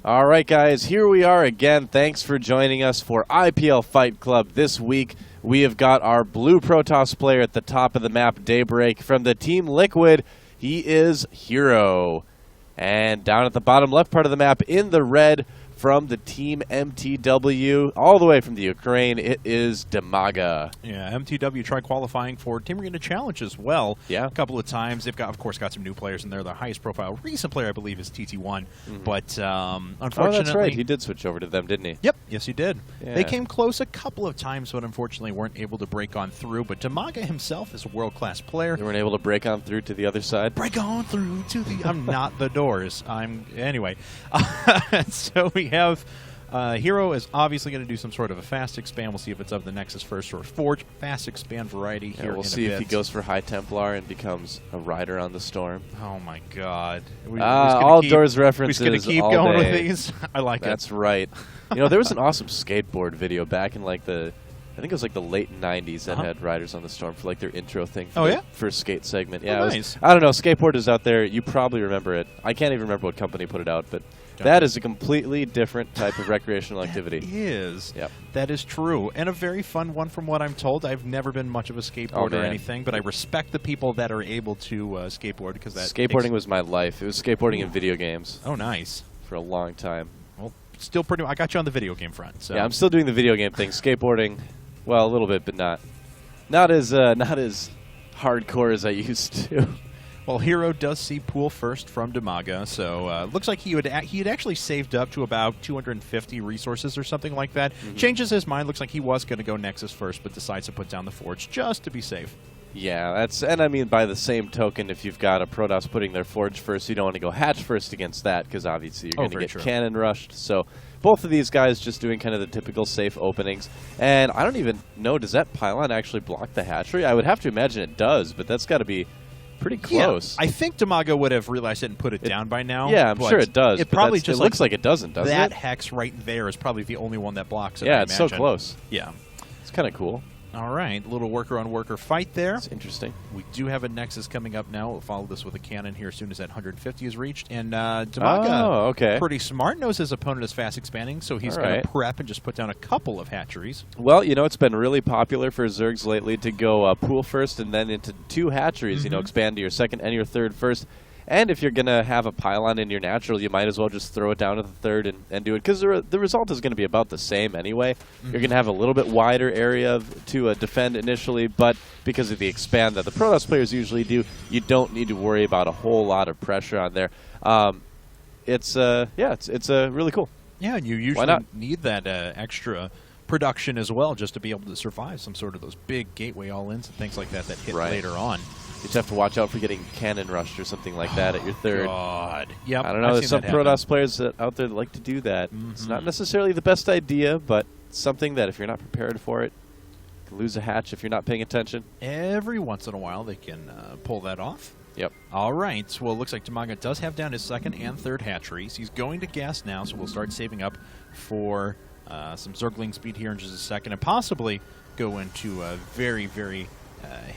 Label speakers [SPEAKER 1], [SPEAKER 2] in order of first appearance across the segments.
[SPEAKER 1] All right, guys, here we are again. Thanks for joining us for IPL Fight Club. This week, we have got our blue Protoss player at the top of the map, Daybreak. From the Team Liquid, he is HerO. And down at the bottom left part of the map, in the red, from the Team mTw, all the way from the Ukraine, it is Dimaga.
[SPEAKER 2] Yeah, mTw tried qualifying for Team Arena Challenge as well.
[SPEAKER 1] Yeah.
[SPEAKER 2] A couple of times. They've got, of course, got some new players in there. Their highest profile recent player, I believe, is TT1. But unfortunately,
[SPEAKER 1] oh, that's right. He did switch over to them, didn't he?
[SPEAKER 2] Yep. Yes, he did.
[SPEAKER 1] Yeah.
[SPEAKER 2] They came close a couple of times, but unfortunately weren't able to break on through. But Dimaga himself is a world-class player.
[SPEAKER 1] They weren't able to break on through to the other side?
[SPEAKER 2] Break on through to the... I'm not the doors. Anyway. So we have... HerO is obviously going to do some sort of a fast expand. We'll see if it's of the Nexus first or Forge. Fast expand variety here.
[SPEAKER 1] We'll see if he goes for High Templar and becomes a rider on the Storm.
[SPEAKER 2] Oh my God!
[SPEAKER 1] All doors references.
[SPEAKER 2] We're just going to keep going with these. I like it.
[SPEAKER 1] That's right. You know, there was an awesome skateboard video back in like I think it was like the late 90s that had riders on the Storm for like their intro thing for the first skate segment. Yeah,
[SPEAKER 2] oh, nice.
[SPEAKER 1] I don't know. Skateboard is out there. You probably remember it. I can't even remember what company put it out, but that is a completely different type of recreational activity.
[SPEAKER 2] It is.
[SPEAKER 1] Yep.
[SPEAKER 2] That is true. And a very fun one from what I'm told. I've never been much of a skateboarder or anything, but I respect the people that are able to skateboard because that
[SPEAKER 1] skateboarding was my life. It was skateboarding in video games.
[SPEAKER 2] Oh, nice.
[SPEAKER 1] For a long time.
[SPEAKER 2] Well, still pretty. I got you on the video game front. So.
[SPEAKER 1] Yeah, I'm still doing the video game thing. Skateboarding, well, a little bit, but not as hardcore as I used to.
[SPEAKER 2] Well, HerO does see pool first from Dimaga, so looks like he had actually saved up to about 250 resources or something like that. Changes his mind. Looks like he was going to go Nexus first, but decides to put down the Forge just to be safe.
[SPEAKER 1] Yeah, and I mean, by the same token, if you've got a Protoss putting their Forge first, you don't want to go Hatch first against that, because obviously you're going to get cannon rushed. So both of these guys just doing kind of the typical safe openings. And I don't even know, does that pylon actually block the hatchery? I would have to imagine it does, but that's got to be pretty close.
[SPEAKER 2] Yeah, I think Dimaga would have realized it and put it down by now.
[SPEAKER 1] Yeah, I'm sure it does.
[SPEAKER 2] It probably just
[SPEAKER 1] looks like it doesn't, doesn't it?
[SPEAKER 2] That hex right there is probably the only one that blocks it.
[SPEAKER 1] Yeah, it's so close.
[SPEAKER 2] Yeah.
[SPEAKER 1] It's kind of cool.
[SPEAKER 2] All right, little worker-on-worker fight there.
[SPEAKER 1] It's interesting.
[SPEAKER 2] We do have a Nexus coming up now. We'll follow this with a cannon here as soon as that 150 is reached. And Dimaga, pretty smart, knows his opponent is fast expanding, so he's going to prep and just put down a couple of hatcheries.
[SPEAKER 1] Well, you know, it's been really popular for Zergs lately to go pool first and then into 2 hatcheries, you know, expand to your second and your third first. And if you're going to have a pylon in your natural, you might as well just throw it down to the third and do it, because the result is going to be about the same anyway. You're going to have a little bit wider area to defend initially, but because of the expand that the Protoss players usually do, you don't need to worry about a whole lot of pressure on there. It's really cool.
[SPEAKER 2] Yeah, and you usually need that extra production as well just to be able to survive some sort of those big gateway all-ins and things like that hit later on.
[SPEAKER 1] You just have to watch out for getting cannon rushed or something like that at your third.
[SPEAKER 2] God. Yep.
[SPEAKER 1] I don't know. There's some Protoss players out there that like to do that. It's not necessarily the best idea, but something that if you're not prepared for it, you can lose a hatch if you're not paying attention.
[SPEAKER 2] Every once in a while, they can pull that off.
[SPEAKER 1] Yep.
[SPEAKER 2] All right. Well, it looks like Dimaga does have down his second and third hatcheries. He's going to gas now, so we'll start saving up for some Zergling speed here in just a second, and possibly go into a very, very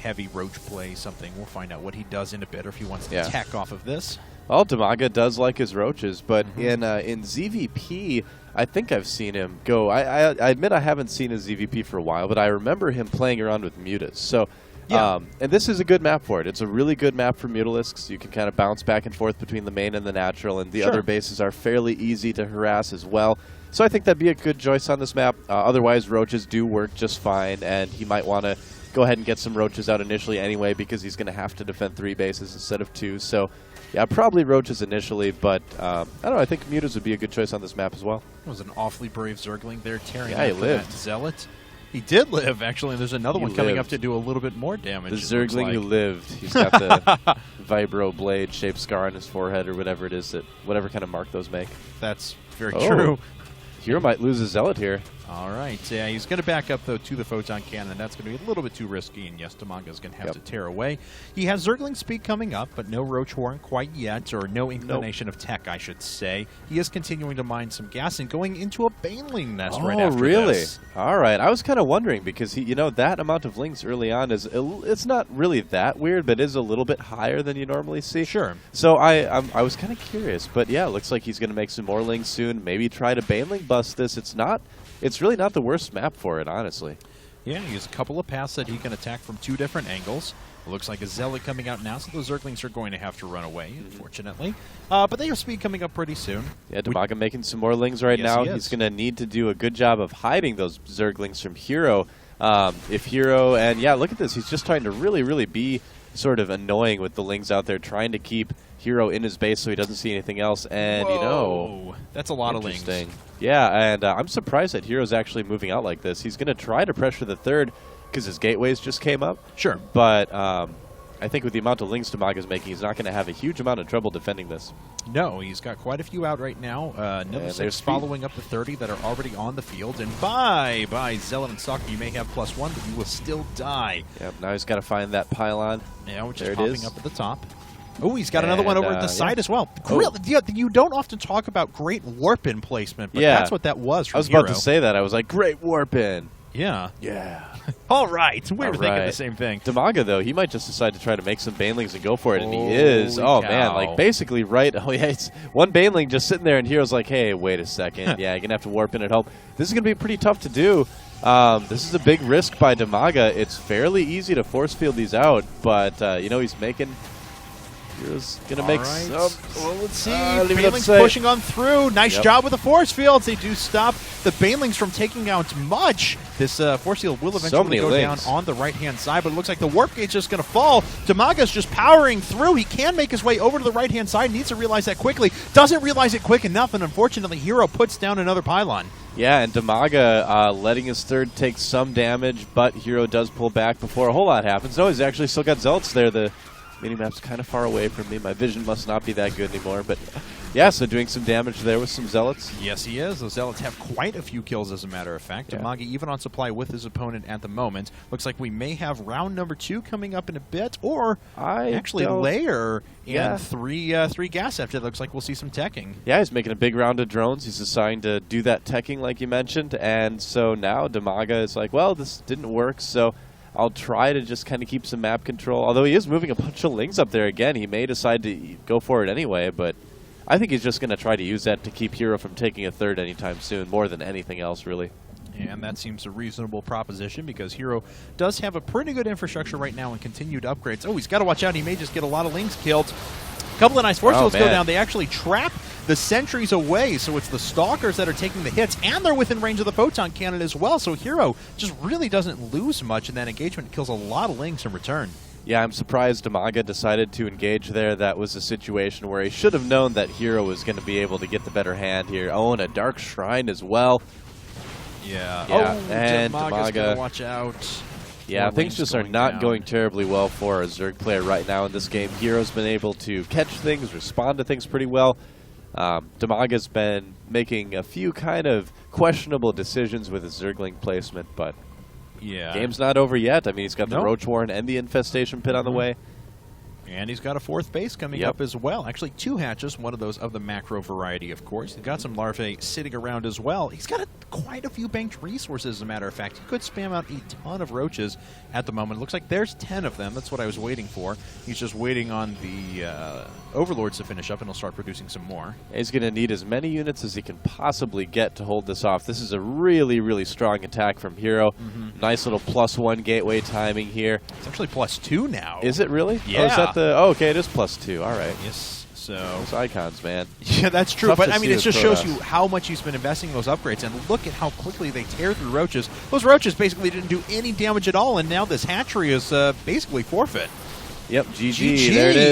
[SPEAKER 2] heavy roach play, something. We'll find out what he does in a bit, or if he wants to tack off of this.
[SPEAKER 1] Well, Dimaga does like his roaches, but in ZVP, I think I've seen him go. I admit I haven't seen his ZVP for a while, but I remember him playing around with Mutas. So, and this is a good map for it. It's a really good map for Mutalisks. You can kind of bounce back and forth between the main and the natural, and the other bases are fairly easy to harass as well. So I think that'd be a good choice on this map. Otherwise, roaches do work just fine, and he might want to go ahead and get some roaches out initially anyway, because he's going to have to defend 3 bases instead of 2. So, yeah, probably roaches initially, but I don't know. I think Mutas would be a good choice on this map as well.
[SPEAKER 2] It was an awfully brave Zergling there, tearing
[SPEAKER 1] he lived.
[SPEAKER 2] That Zealot. He did live, actually, and there's another one coming up to do a little bit more damage.
[SPEAKER 1] The Zergling who lived. He's got the vibro blade shaped scar on his forehead or whatever it is, whatever kind of mark those make.
[SPEAKER 2] That's very true.
[SPEAKER 1] HerO might lose a Zealot here.
[SPEAKER 2] All right. Yeah, he's going to back up, though, to the Photon Cannon. That's going to be a little bit too risky, and yes, Dimaga is going to have to tear away. He has Zergling Speed coming up, but no Roach Horn quite yet, or no inclination of tech, I should say. He is continuing to mine some gas and going into a Baneling nest right after this.
[SPEAKER 1] All right. I was kind of wondering because, that amount of lings early on it's not really that weird, but is a little bit higher than you normally see.
[SPEAKER 2] Sure.
[SPEAKER 1] So I was kind of curious, but yeah, it looks like he's going to make some more lings soon. Maybe try to Baneling bust this. It's really not the worst map for it, honestly.
[SPEAKER 2] Yeah, he has a couple of paths that he can attack from 2 different angles. It looks like a Zealot coming out now, so those Zerglings are going to have to run away, unfortunately. But they have speed coming up pretty soon.
[SPEAKER 1] Yeah, Dimaga making some more lings right now. He's going to need to do a good job of hiding those Zerglings from HerO. If HerO, and yeah, look at this. He's just trying to really, really be sort of annoying with the lings out there, trying to keep HerO in his base so he doesn't see anything else. And,
[SPEAKER 2] that's a lot of lings.
[SPEAKER 1] Yeah, and I'm surprised that HerO's actually moving out like this. He's going to try to pressure the third because his gateways just came up.
[SPEAKER 2] Sure.
[SPEAKER 1] But I think with the amount of lings Dimaga's making, he's not going to have a huge amount of trouble defending this.
[SPEAKER 2] No, he's got quite a few out right now. Another 6 following up the 30 that are already on the field. And bye, Zealot and Stalker. You may have +1, but you will still die.
[SPEAKER 1] Yep, now he's got to find that pylon.
[SPEAKER 2] Yeah, which is popping up at the top. Oh, he's got another one over at the side as well. You don't often talk about great warp-in placement, but that's what that was from
[SPEAKER 1] I was about to say that. I was like, great warp-in.
[SPEAKER 2] Yeah.
[SPEAKER 1] Yeah.
[SPEAKER 2] All right. We were thinking the same thing.
[SPEAKER 1] Dimaga, though, he might just decide to try to make some Banelings and go for it, and he is. Oh, man. Like, basically right. Oh, yeah. It's one Baneling just sitting there, and HerO's like, hey, wait a second. Yeah, you're going to have to warp in at help. This is going to be pretty tough to do. This is a big risk by Dimaga. It's fairly easy to force field these out, but, he's making... HerO's going to make some...
[SPEAKER 2] Well, let's see. Baneling's pushing on through. Nice job with the force fields. They do stop the Banelings from taking out much. This force field will eventually go down on the right-hand side, but it looks like the warp gate's just going to fall. Dimaga's just powering through. He can make his way over to the right-hand side. Needs to realize that quickly. Doesn't realize it quick enough, and unfortunately, HerO puts down another pylon.
[SPEAKER 1] Yeah, and Dimaga letting his third take some damage, but HerO does pull back before a whole lot happens. No, he's actually still got Zealots there. The minimap's kind of far away from me. My vision must not be that good anymore. But yeah, so doing some damage there with some Zealots.
[SPEAKER 2] Yes, he is. Those Zealots have quite a few kills, as a matter of fact. Dimaga even on supply with his opponent at the moment. Looks like we may have round number 2 coming up in a bit, or actually layer and three gas after that. Looks like we'll see some teching. Yeah,
[SPEAKER 1] he's making a big round of drones. He's deciding to do that teching like you mentioned. And so now Dimaga is like, well, this didn't work, so I'll try to just kind of keep some map control. Although he is moving a bunch of lings up there again, he may decide to go for it anyway, but I think he's just going to try to use that to keep HerO from taking a third anytime soon, more than anything else, really.
[SPEAKER 2] And that seems a reasonable proposition because HerO does have a pretty good infrastructure right now and continued upgrades. Oh, he's got to watch out. He may just get a lot of lings killed. A couple of nice force fields go down. They actually trap the sentries away, so it's the Stalkers that are taking the hits, and they're within range of the Photon Cannon as well, so HerO just really doesn't lose much in that engagement. Kills a lot of lings in return.
[SPEAKER 1] Yeah, I'm surprised Dimaga decided to engage there. That was a situation where he should have known that HerO was going to be able to get the better hand here. Oh, and a Dark Shrine as well.
[SPEAKER 2] Yeah.
[SPEAKER 1] And
[SPEAKER 2] Dimaga's going to watch out.
[SPEAKER 1] Yeah, things just are not going terribly well for a Zerg player right now in this game. HerO's been able to catch things, respond to things pretty well. Dimaga's been making a few kind of questionable decisions with his Zergling placement, but game's not over yet. I mean, he's got the Roach Warren and the Infestation Pit on the way.
[SPEAKER 2] And he's got a 4th base coming up as well. Actually, 2 hatches, one of those of the macro variety, of course. He's got some larvae sitting around as well. He's got quite a few banked resources, as a matter of fact. He could spam out a ton of roaches at the moment. It looks like there's 10 of them. That's what I was waiting for. He's just waiting on the Overlords to finish up, and he'll start producing some more.
[SPEAKER 1] He's going to need as many units as he can possibly get to hold this off. This is a really, really strong attack from HerO. Nice little +1 gateway timing here.
[SPEAKER 2] It's actually +2 now.
[SPEAKER 1] Is it really?
[SPEAKER 2] Yeah.
[SPEAKER 1] Oh, is that okay, it is +2. All right.
[SPEAKER 2] Yes. So
[SPEAKER 1] those icons, man.
[SPEAKER 2] Yeah, that's true. But I mean, it just shows you how much he's been investing in those upgrades, and look at how quickly they tear through roaches. Those roaches basically didn't do any damage at all, and now this hatchery is basically forfeit.
[SPEAKER 1] Yep, GG. There it is.